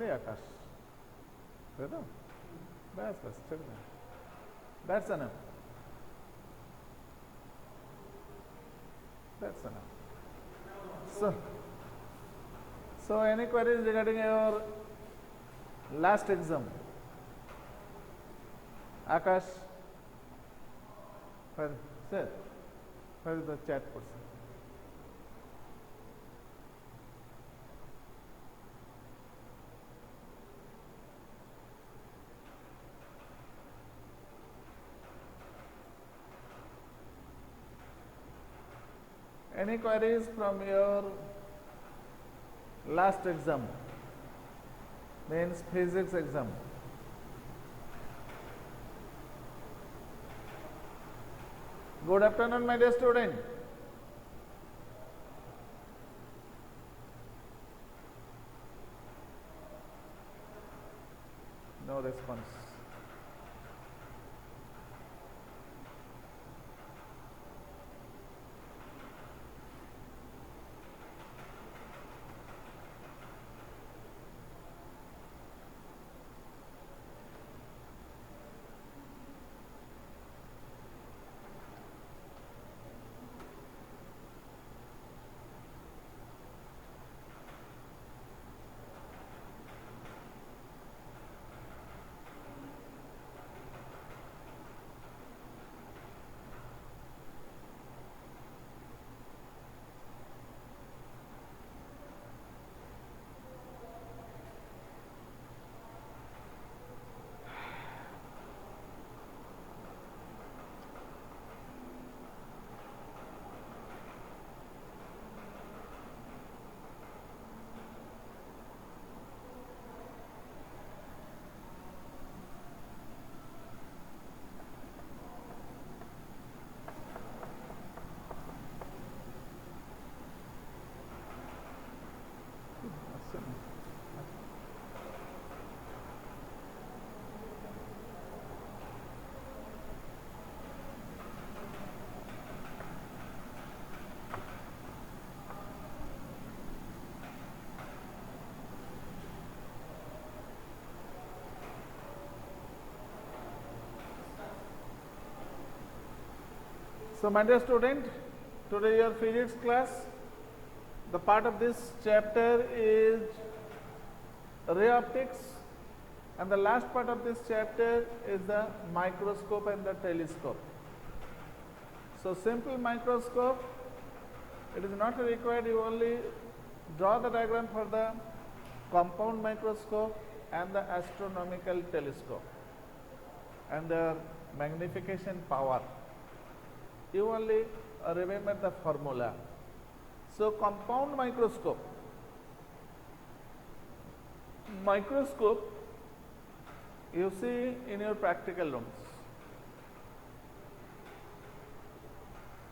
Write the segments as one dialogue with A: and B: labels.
A: रे आकाश, दे दो, बस बस चल रहा, that's enough, that's enough. So any queries regarding your last exam? Akash, sir, where is the chat person? Any queries from your last exam, means physics exam? Good afternoon, my dear student. No response. So my dear student, today your physics class, the part of this chapter is ray optics, and the last part of this chapter is the microscope and the telescope. So simple microscope, it is not required, you only draw the diagram for the compound microscope and the astronomical telescope and their magnification power. You only remember the formula. So compound microscope you see in your practical rooms.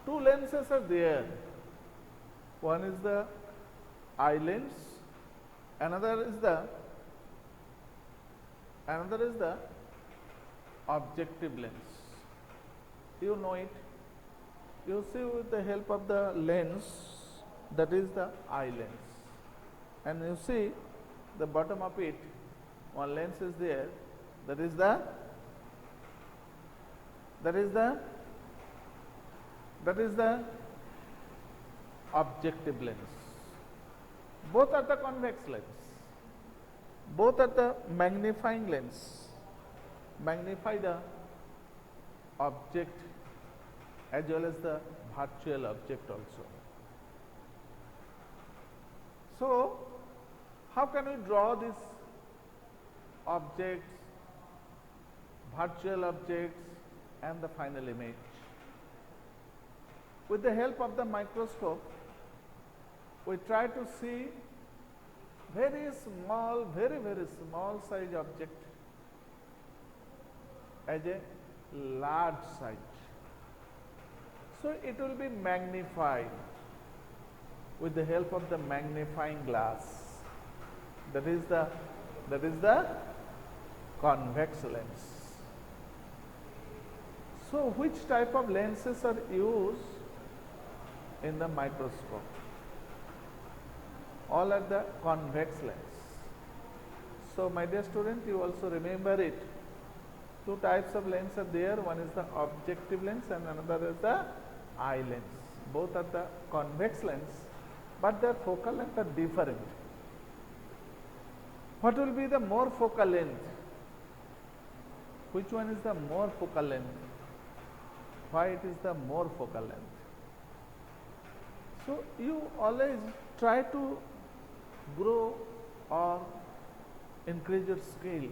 A: Two lenses are there. One is the eye lens, another is the objective lens. You know it. You see with the help of the lens, that is the eye lens, and you see the bottom of it, one lens is there, that is the objective lens. Both are the convex lens, both are the magnifying lens, magnify the object as well as the virtual object also. So how can we draw these objects, virtual objects and the final image? With the help of the microscope, we try to see very small, very small size object as a large size. So it will be magnified with the help of the magnifying glass. That is the convex lens. So which type of lenses are used in the microscope? All are the convex lens. So my dear student, you also remember it. Two types of lens are there. One is the objective lens and another is the eye lens. Both are the convex lens, but their focal length are different. What will be the more focal length? Which one is the more focal length? Why it is the more focal length? So you always try to grow or increase your scale.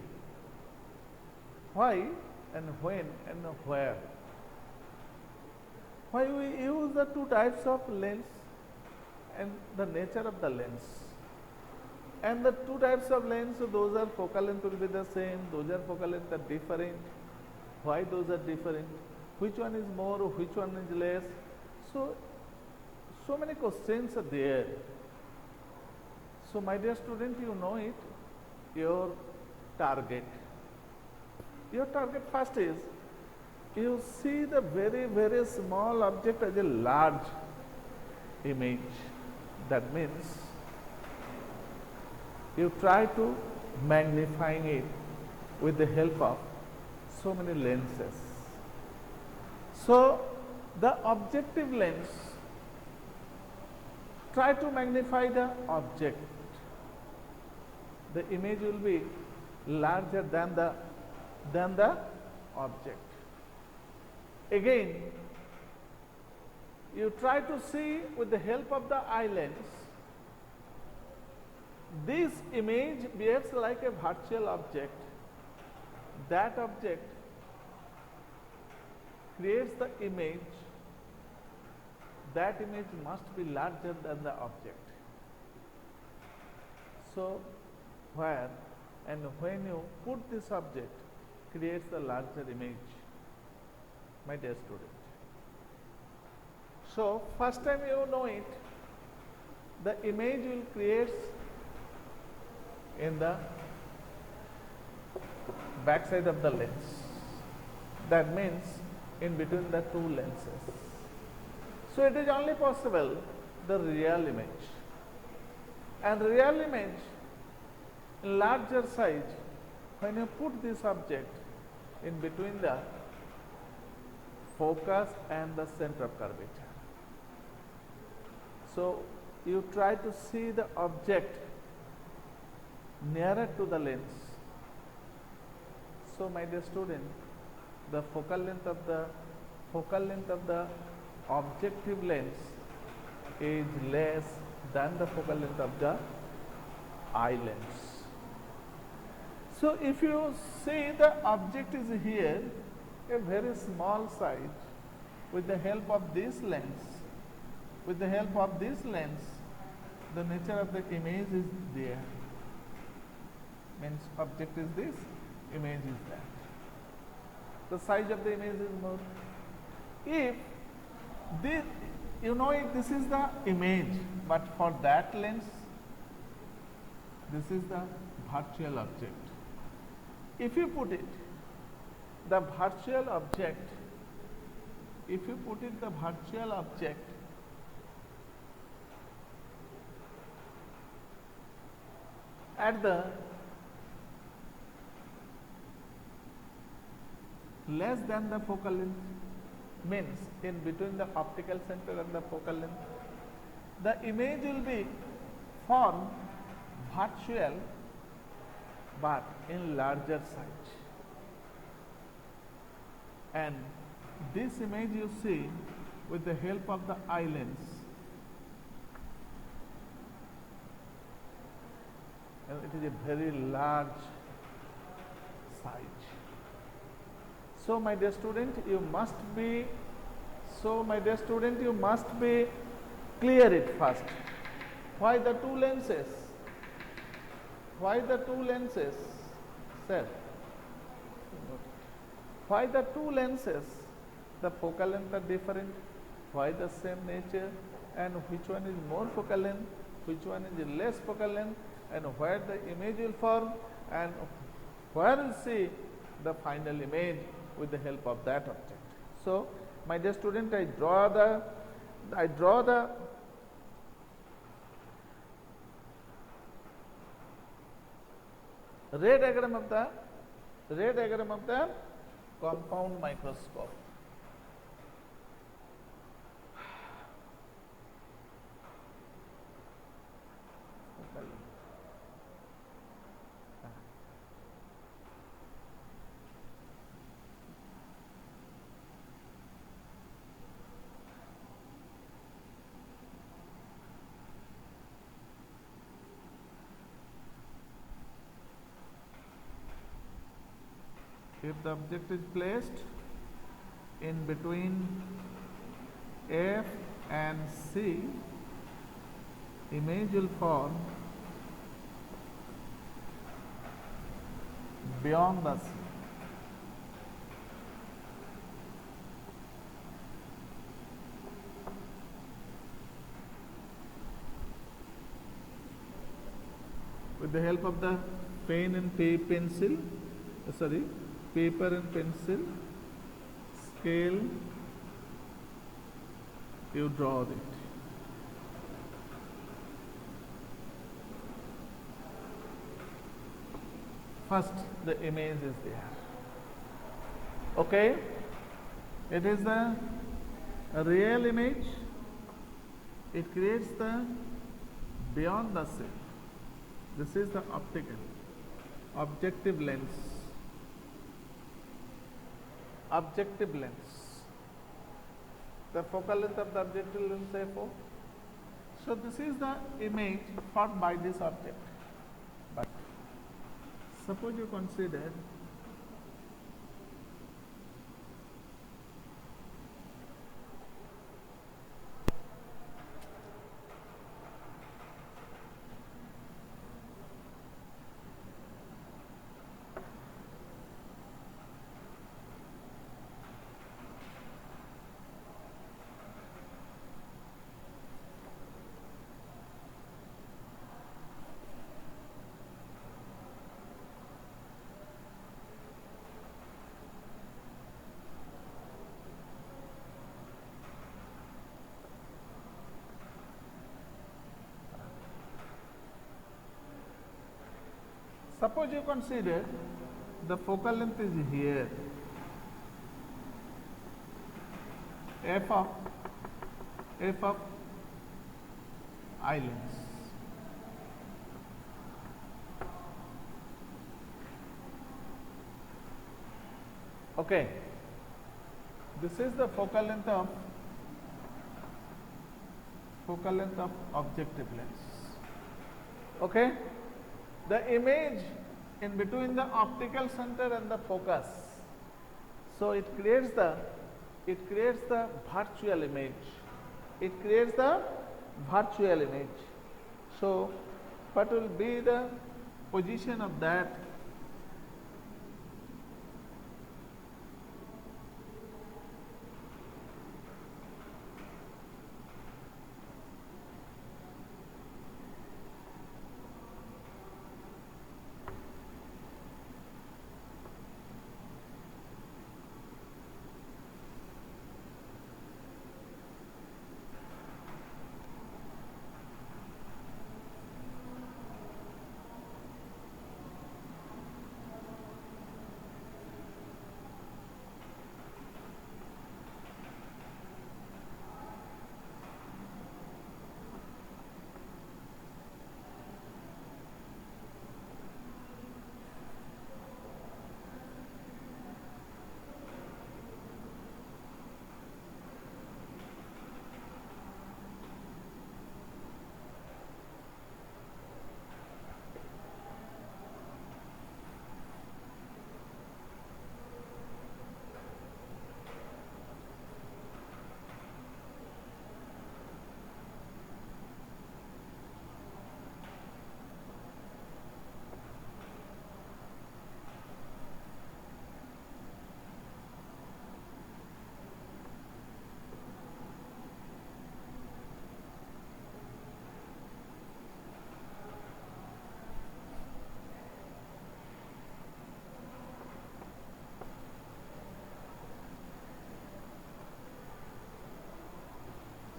A: Why and when and where? Why we use the two types of lens and the nature of the lens. And the two types of lens, so those are focal length will be the same, those are focal length are different. Why those are different? Which one is more, which one is less? So many questions are there. So my dear student, you know it, your target. Your target first is, you see the very, very small object as a large image. That means you try to magnifying it with the help of so many lenses. So the objective lens try to magnify the object. The image will be larger than the object. Again, you try to see with the help of the eye lens. This image behaves like a virtual object. That object creates the image. That image must be larger than the object. So, where and when you put this object, creates the larger image, my dear student. So, first time you know it, the image will create in the back side of the lens. That means in between the two lenses. So it is only possible the real image. And real image in larger size, when you put this object in between the focus and the center of curvature. So you try to see the object nearer to the lens. So my dear student, the focal length of the objective lens is less than the focal length of the eye lens. So if you see the object is here, a very small size, with the help of this lens, the nature of the image is there. Means object is this, image is that. The size of the image is more. If this, you know it, this is the image, but for that lens, this is the virtual object. If you put it, the virtual object, at the less than the focal length, means in between the optical center and the focal length, the image will be formed virtual but in larger size. And this image you see with the help of the eye lens. And it is a very large size. So my dear student, you must be clear it first. Why the two lenses? Sir, why the two lenses? The focal length are different. Why the same nature? And which one is more focal length? Which one is less focal length? And where the image will form? And where will see the final image with the help of that object? So, my dear student, I draw the ray diagram of the compound microscope. If the object is placed in between F and C, image will form beyond the C. With the help of the pen and paper and pencil, scale, you draw it. First, the image is there. Okay, it is the real image. It creates the beyond the self. This is the objective lens. Objective lens. The focal length of the objective lens is F0. So this is the image formed by this object. But suppose you consider you consider the focal length is here, f of I lens. Okay, this is the focal length of objective lens. Okay, the image in between the optical center and the focus, so it creates the virtual image. So what will be the position of that?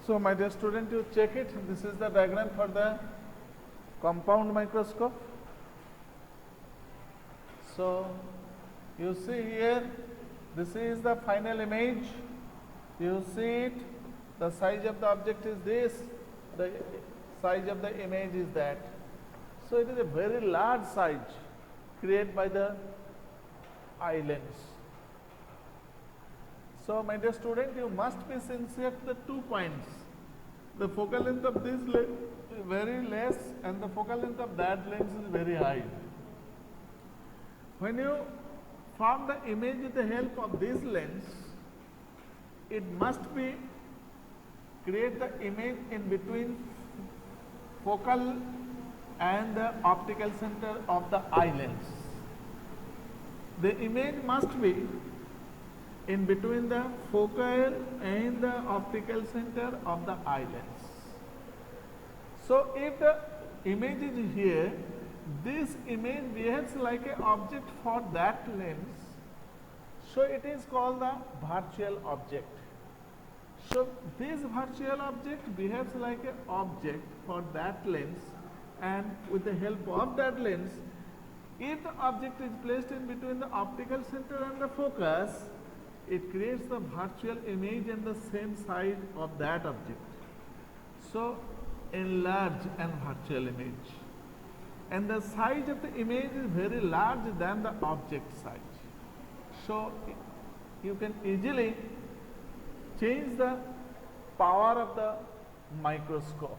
A: So my dear student, you check it. This is the diagram for the compound microscope. So you see here, this is the final image. You see it, the size of the object is this, the size of the image is that. So it is a very large size created by the eye lens. So my dear student, you must be sincere to the 2 points. The focal length of this lens is very less and the focal length of that lens is very high. When you form the image with the help of this lens, it must be create the image in between focal and the optical center of the eye lens. The image must be in between the focal and the optical center of the eye lens. So if the image is here, this image behaves like an object for that lens, so it is called the virtual object. So this virtual object behaves like an object for that lens, and with the help of that lens, if the object is placed in between the optical center and the focus, it creates the virtual image in the same size of that object. So enlarge an virtual image, and the size of the image is very large than the object size. So you can easily change the power of the microscope.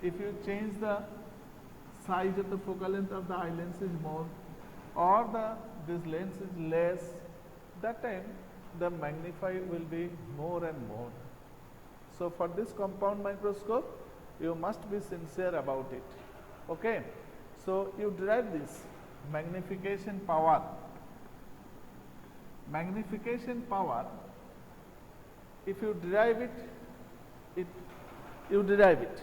A: If you change the size of the focal length of the eye lens is more, or this lens is less, that time the magnify will be more and more. So for this compound microscope, you must be sincere about it. Okay. So you derive this magnification power. Magnification power, if you derive it, you derive it.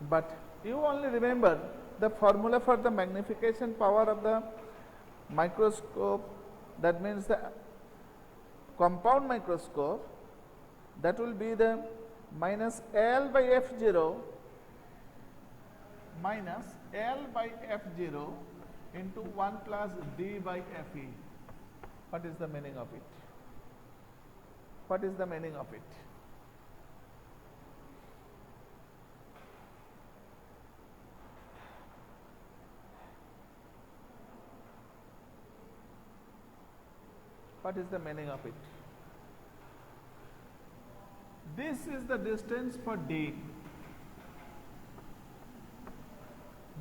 A: But you only remember the formula for the magnification power of the microscope, that means the compound microscope, that will be the minus L by F0 minus L by F0 into 1 plus D by Fe. What is the meaning of it? What is the meaning of it? What is the meaning of it? This is the distance for D.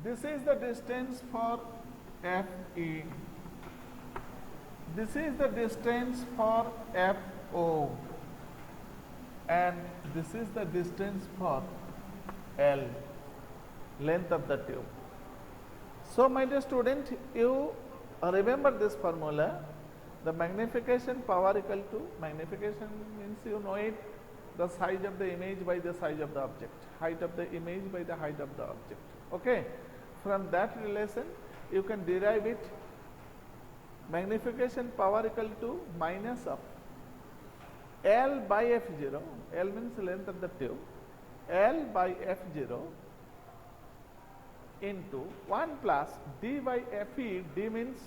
A: This is the distance for FE. This is the distance for FO. And this is the distance for L, length of the tube. So my dear student, you remember this formula. The magnification power equal to, magnification means you know it, the size of the image by the size of the object, height of the image by the height of the object. Okay. From that relation, you can derive it, magnification power equal to minus of L by F0, L means length of the tube, L by F0 into 1 plus D by Fe, D means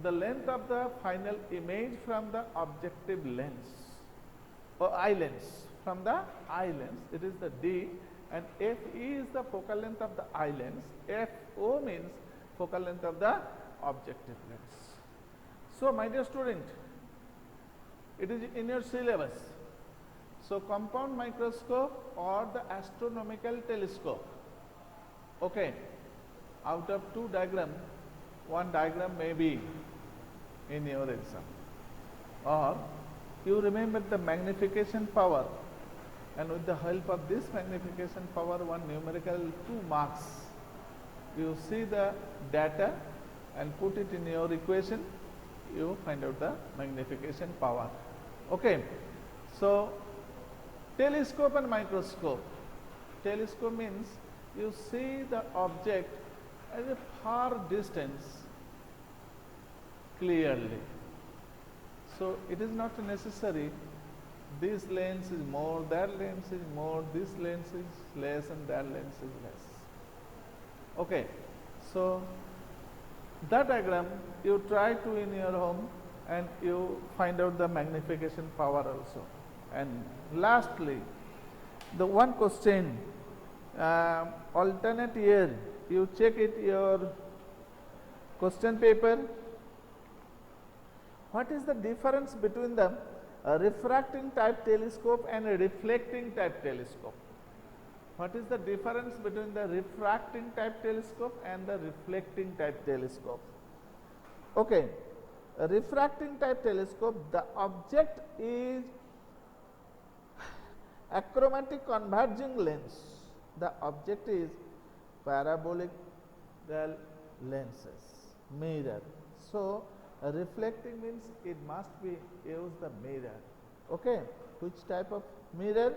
A: the length of the final image from the objective lens or eye lens. From the eye lens, it is the D, and Fe is the focal length of the eye lens, Fo means focal length of the objective lens. So my dear student, it is in your syllabus. So compound microscope or the astronomical telescope. Okay, out of 2 diagrams, 1 diagram may be in your exam, or you remember the magnification power, and with the help of this magnification power, 1 numerical 2 marks, you see the data and put it in your equation, you find out the magnification power. Okay. So telescope and microscope. Telescope means you see the object at a far distance clearly. So it is not necessary this lens is more, that lens is more, this lens is less, and that lens is less. Okay. So That diagram you try to in your home and you find out the magnification power also. And lastly, the one question, alternate year, you check it your question paper. What is the difference between the refracting type telescope and a reflecting type telescope? What is the difference between the refracting type telescope and the reflecting type telescope? Okay, a refracting type telescope, the object is achromatic converging lens. The object is parabolic lenses, mirror. So, reflecting means it must be use the mirror. Okay, which type of mirror?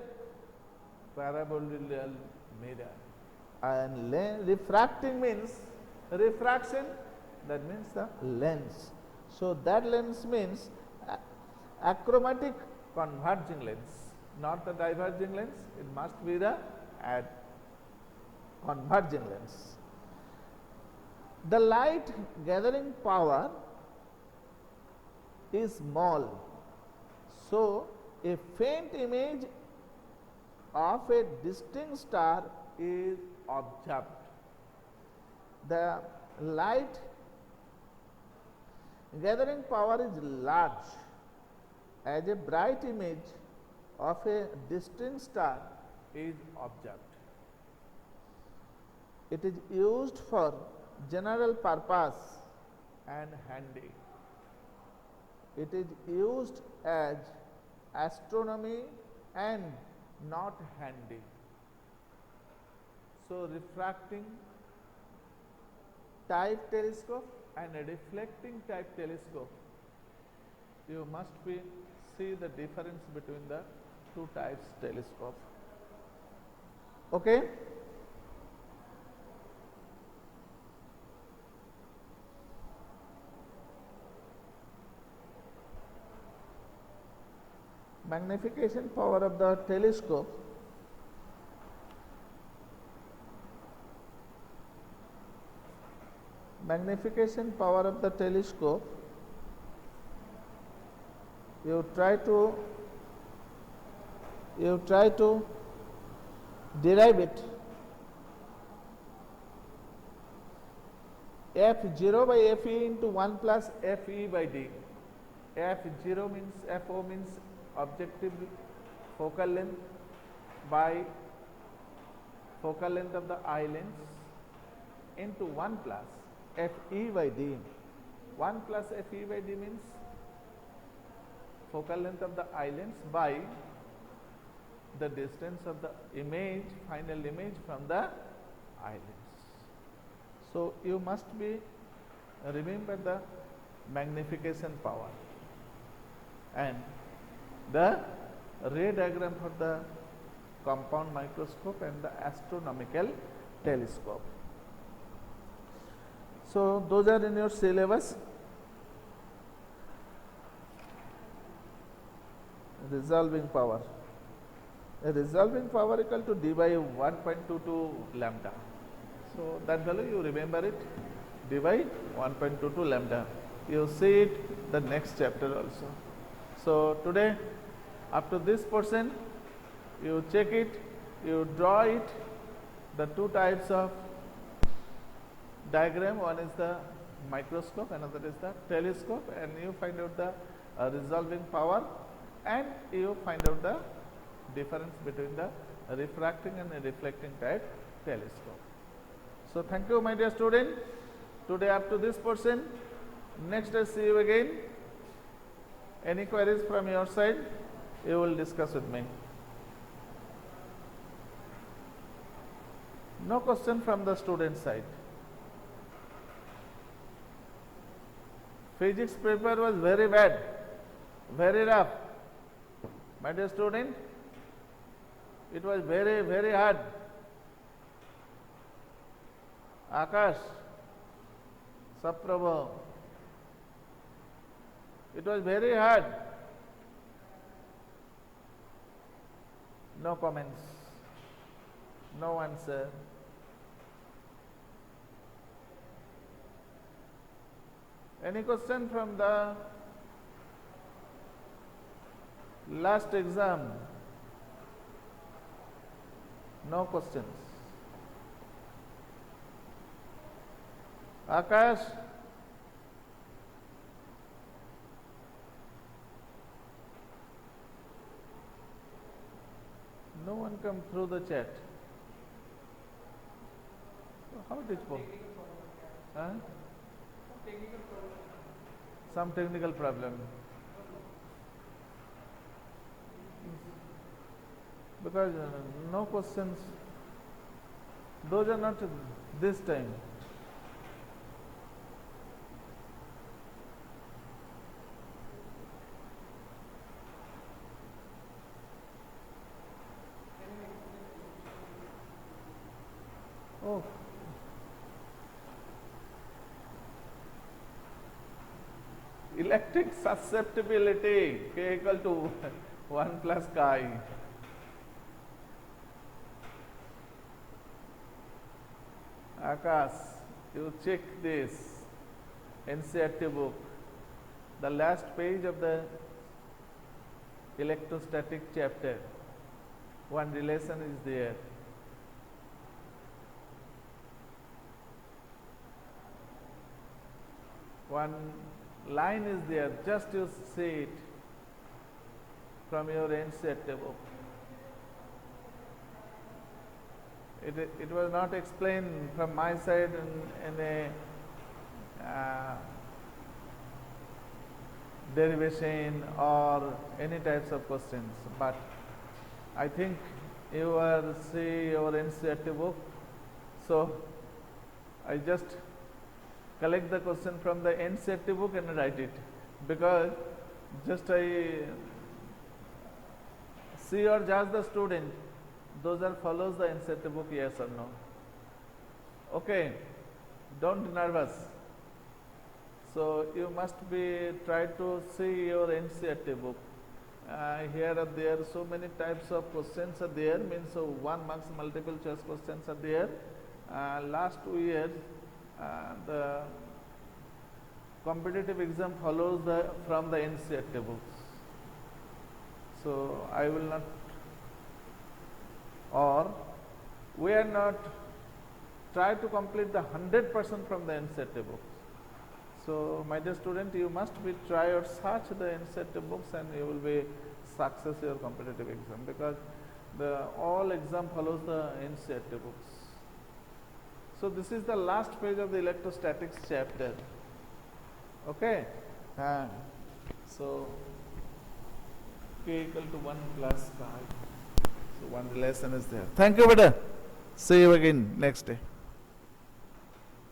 A: Parabolic mirror. And refracting means refraction, that means the lens. So that lens means achromatic converging lens, not the diverging lens. It must be the converging lens. The light gathering power is small, so a faint image of a distinct star is observed. The light gathering power is large, as a bright image of a distinct star is observed. It is used for general purpose and handy. It is used as astronomy and not handy. So, refracting type telescope and a reflecting type telescope, you must see the difference between the two types telescope. Okay. Magnification power of the telescope. Magnification power of the telescope, you try to derive it. F0 by Fe into 1 plus Fe by d. F0 means, Fo means objective focal length by focal length of the eye lens into 1 plus Fe by d. 1 plus Fe by d means focal length of the eye lens by the distance of the image, final image from the eye lens. So, you must remember the magnification power and the ray diagram for the compound microscope and the astronomical telescope. So, those are in your syllabus. Resolving power. A resolving power equal to d by 1.22 lambda. So, that value you remember it, d by 1.22 lambda. You see it the next chapter also. So, today up to this portion you check it, you draw it, the two types of diagram, one is the microscope, another is the telescope, and you find out the resolving power and you find out the difference between the refracting and the reflecting type telescope. So, thank you my dear student, today up to this portion. Next I see you again. Any queries from your side, you will discuss with me. No question from the student side. Physics paper was very bad, very rough. My dear student, it was very, very hard. Akash, Saprabha, it was very hard. No comments, no answer. Any question from the last exam? No questions. Akash? No one come through the chat. So how it is possible? Huh? Some technical problem. Because no questions. Those are not this time. Oh. Electric susceptibility, K equal to 1 plus chi. Akash, you check this NCERT book. The last page of the electrostatic chapter, one relation is there. One line is there, just you see it from your NCERT book. It was not explained from my side in a derivation or any types of questions, but I think you are see your NCERT book, so I just collect the question from the NCERT book and write it, because just I see or judge the student, those are follows the NCERT book, yes or no. Okay, don't nervous. So you must be try to see your NCERT book. Here are there so many types of questions are there, means so 1 marks multiple choice questions are there. Last 2 years the competitive exam follows from the NCERT books. So I will not, or we are not try to complete the 100% from the NCERT books. So my dear student, you must be try or search the NCERT books and you will be success your competitive exam, because the all exam follows the NCERT books. So this is the last page of the electrostatics chapter. Okay. So K equal to 1 plus chi. So one relation is there. Thank you, beta. See you again next day.